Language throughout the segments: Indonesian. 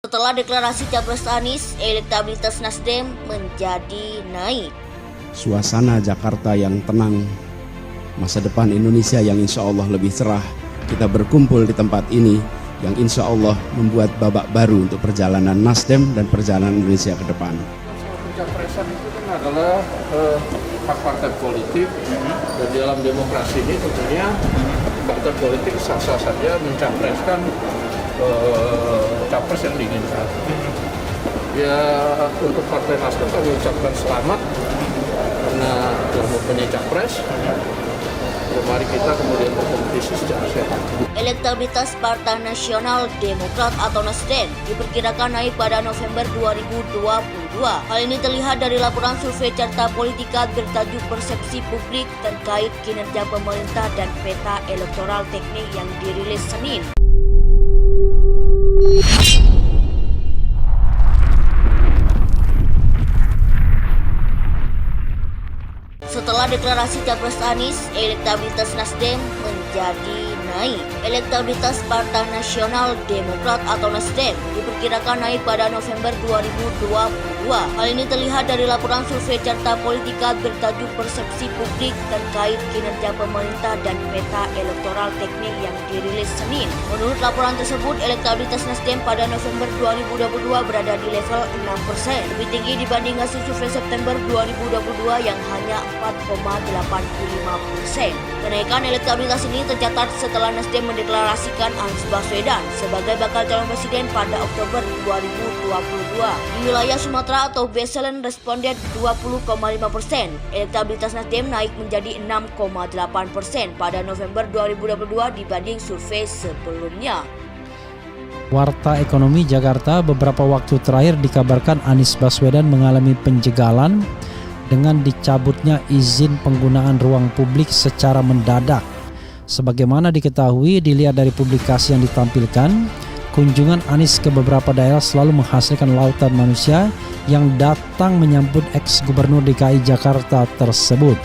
Setelah deklarasi Capres Anies, elektabilitas Nasdem menjadi naik. Suasana Jakarta yang tenang, masa depan Indonesia yang insya Allah lebih cerah. Kita berkumpul di tempat ini yang insya Allah membuat babak baru untuk perjalanan Nasdem dan perjalanan Indonesia ke depan. Pencapresan itu kan adalah hak partai politik, dan di dalam demokrasi ini tentunya partai politik sah-sah saja mencapreskan capres yang diinginkan. Ya, untuk Partai Nasdem kami ucapkan selamat karena telah mempunyai capres. Mari kita kemudian berkompetisi secara sehat. Elektabilitas Partai Nasional Demokrat atau Nasdem diperkirakan naik pada November 2022. Hal ini terlihat dari laporan survei Carta Politika bertajuk Persepsi Publik terkait kinerja pemerintah dan peta elektoral teknik yang dirilis Senin. Setelah deklarasi Capres Anies, elektabilitas Nasdem menjadi naik. Elektabilitas Partai Nasional Demokrat atau Nasdem diperkirakan naik pada November 2022. Hal ini terlihat dari laporan survei Carta Politika bertajuk Persepsi Publik terkait kinerja pemerintah dan peta elektoral teknik yang dirilis Senin. Menurut laporan tersebut, elektabilitas Nasdem pada November 2022 berada di level 6%, lebih tinggi dibanding hasil survei September 2022 yang hanya 4,85%. Kenaikan elektabilitas ini tercatat setelah Nasdem mendeklarasikan Anies Baswedan sebagai bakal calon presiden pada Oktober 2022. Di wilayah Sumatera atau Baselen responden 20,5%. Elektabilitas Nasdem naik menjadi 6,8% pada November 2022 dibanding survei sebelumnya. Warta Ekonomi Jakarta beberapa waktu terakhir dikabarkan Anies Baswedan mengalami penjegalan dengan dicabutnya izin penggunaan ruang publik secara mendadak. Sebagaimana diketahui dilihat dari publikasi yang ditampilkan, kunjungan Anies ke beberapa daerah selalu menghasilkan lautan manusia yang datang menyambut ex-gubernur DKI Jakarta tersebut.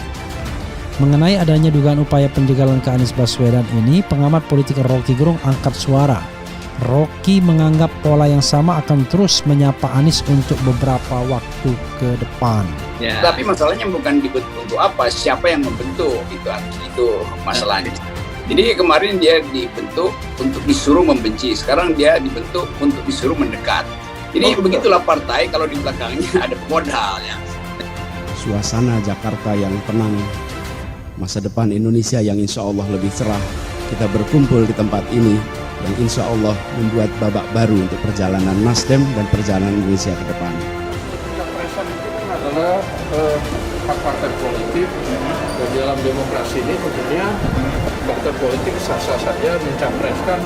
Mengenai adanya dugaan upaya penjegalan ke Anies Baswedan ini, pengamat politik Rocky Gerung angkat suara. Rocky menganggap pola yang sama akan terus menyapa Anies untuk beberapa waktu ke depan. Ya. Tapi masalahnya bukan dibentuk untuk apa, siapa yang membentuk itu masalahnya. Jadi kemarin dia dibentuk untuk disuruh membenci, sekarang dia dibentuk untuk disuruh mendekat. Jadi begitulah partai kalau di belakangnya ada modalnya. Suasana Jakarta yang tenang, masa depan Indonesia yang insya Allah lebih cerah. Kita berkumpul di tempat ini yang insya Allah membuat babak baru untuk perjalanan Nasdem dan perjalanan Indonesia ke depan. Pencapresan itu kan adalah hak partai politik, dan di dalam demokrasi ini tentunya partai politik sah-sah saja mencapreskan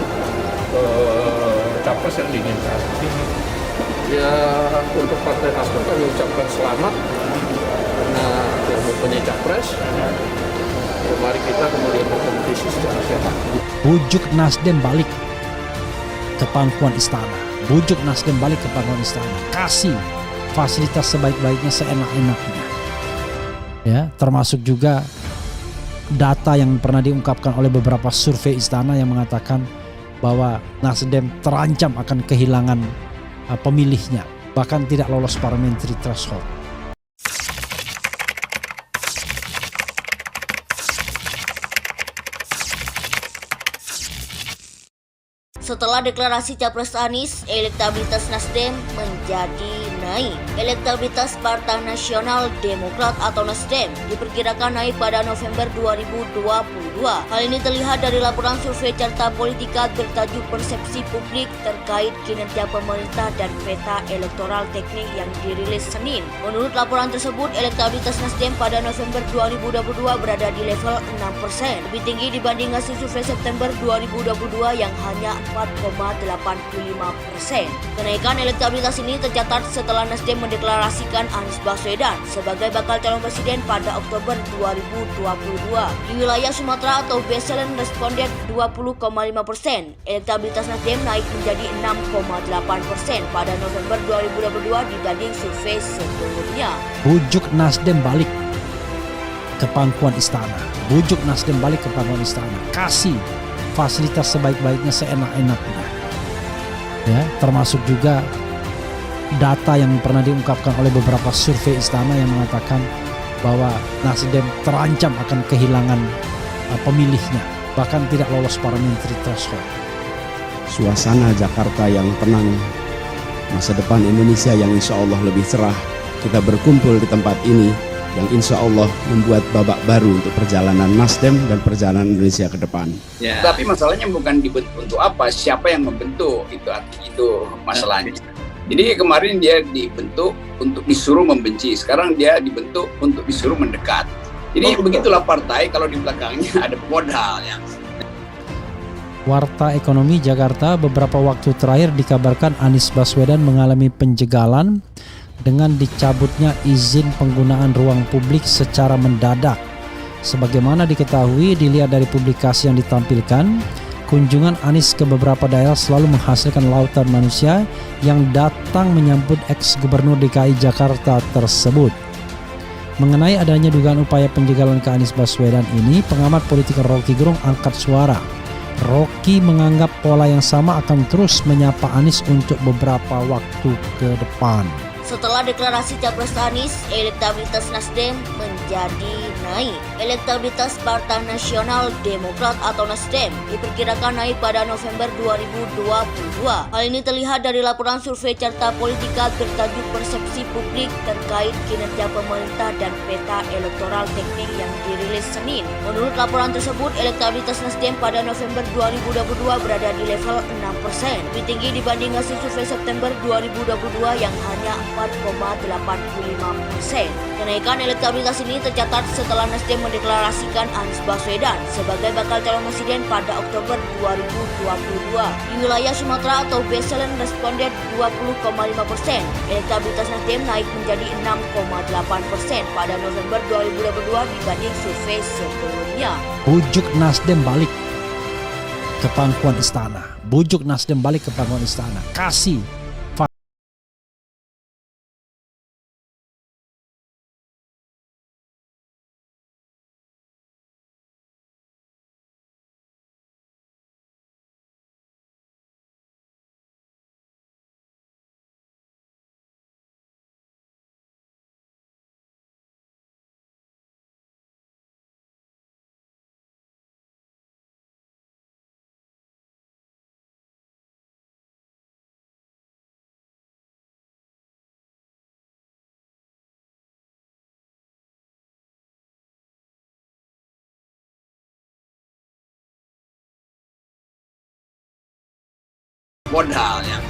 capres yang diinginkan. Ya, untuk Partai Nasdem kami ucapkan selamat karena telah mempunyai capres. Mari kita kemudian berkompetisi secara sehat. Bujuk Nasdem balik ke pangkuan istana. Bujuk Nasdem balik ke pangkuan istana. Kasih fasilitas sebaik-baiknya, seenak-enaknya. Ya, termasuk juga data yang pernah diungkapkan oleh beberapa survei istana yang mengatakan bahwa Nasdem terancam akan kehilangan pemilihnya, bahkan tidak lolos parliamentary threshold. Setelah deklarasi Capres Anies, elektabilitas Nasdem menjadi naik. Elektabilitas Partai Nasional Demokrat atau Nasdem diperkirakan naik pada November 2022. Hal ini terlihat dari laporan survei Carta Politika bertajuk Persepsi Publik terkait kinerja pemerintah dan peta elektoral teknik yang dirilis Senin. Menurut laporan tersebut, elektabilitas Nasdem pada November 2022 berada di level 6%, lebih tinggi dibanding hasil survei September 2022 yang hanya 4,85%. Kenaikan elektabilitas ini tercatat setelah Nasdem mendeklarasikan Anies Baswedan sebagai bakal calon presiden pada Oktober 2022. Di wilayah Sumatera atau Baselen responden 20,5%. Elektabilitas Nasdem naik menjadi 6,8% pada November 2022 dibanding survei sebelumnya. Bujuk Nasdem balik ke pangkuan istana. Bujuk Nasdem balik ke pangkuan istana. Kasih fasilitas sebaik-baiknya, seenak-enaknya. ya, termasuk juga data yang pernah diungkapkan oleh beberapa survei istana yang mengatakan bahwa Nasdem terancam akan kehilangan pemilihnya, bahkan tidak lolos parliamentary threshold. Suasana Jakarta yang tenang, masa depan Indonesia yang insya Allah lebih cerah. Kita berkumpul di tempat ini yang insya Allah membuat babak baru untuk perjalanan Nasdem dan perjalanan Indonesia ke depan. Ya. Tapi masalahnya bukan dibentuk untuk apa, siapa yang membentuk, itu masalahnya. Jadi kemarin dia dibentuk untuk disuruh membenci, sekarang dia dibentuk untuk disuruh mendekat. Jadi begitulah partai kalau di belakangnya ada modal ya. Warta Ekonomi Jakarta beberapa waktu terakhir dikabarkan Anies Baswedan mengalami penjagalan dengan dicabutnya izin penggunaan ruang publik secara mendadak. Sebagaimana diketahui dilihat dari publikasi yang ditampilkan, kunjungan Anies ke beberapa daerah selalu menghasilkan lautan manusia yang datang menyambut ex-gubernur DKI Jakarta tersebut. Mengenai adanya dugaan upaya penjagalan ke Anies Baswedan ini, pengamat politik Rocky Gerung angkat suara. Rocky menganggap pola yang sama akan terus menyapa Anies untuk beberapa waktu ke depan. Setelah deklarasi Capres Anies, elektabilitas Nasdem menjadi naik. Elektabilitas Partai Nasional Demokrat atau Nasdem diperkirakan naik pada November 2022. Hal ini terlihat dari laporan survei Carta Politika bertajuk Persepsi Publik terkait kinerja pemerintah dan peta elektoral teknik yang dirilis Senin. Menurut laporan tersebut, elektabilitas Nasdem pada November 2022 berada di level 6%, lebih tinggi dibanding hasil survei September 2022 yang hanya 4,85%. Kenaikan elektabilitas ini tercatat setelah Nasdem mendeklarasikan Anies Baswedan sebagai bakal calon presiden pada Oktober 2022. Di wilayah Sumatera atau Beselen responden 20,5%. Elektabilitas Nasdem naik menjadi 6,8% pada November 2022 dibanding survei sebelumnya. Bujuk Nasdem balik ke pangkuan istana. Bujuk Nasdem balik ke pangkuan istana. Kasih Modal ya.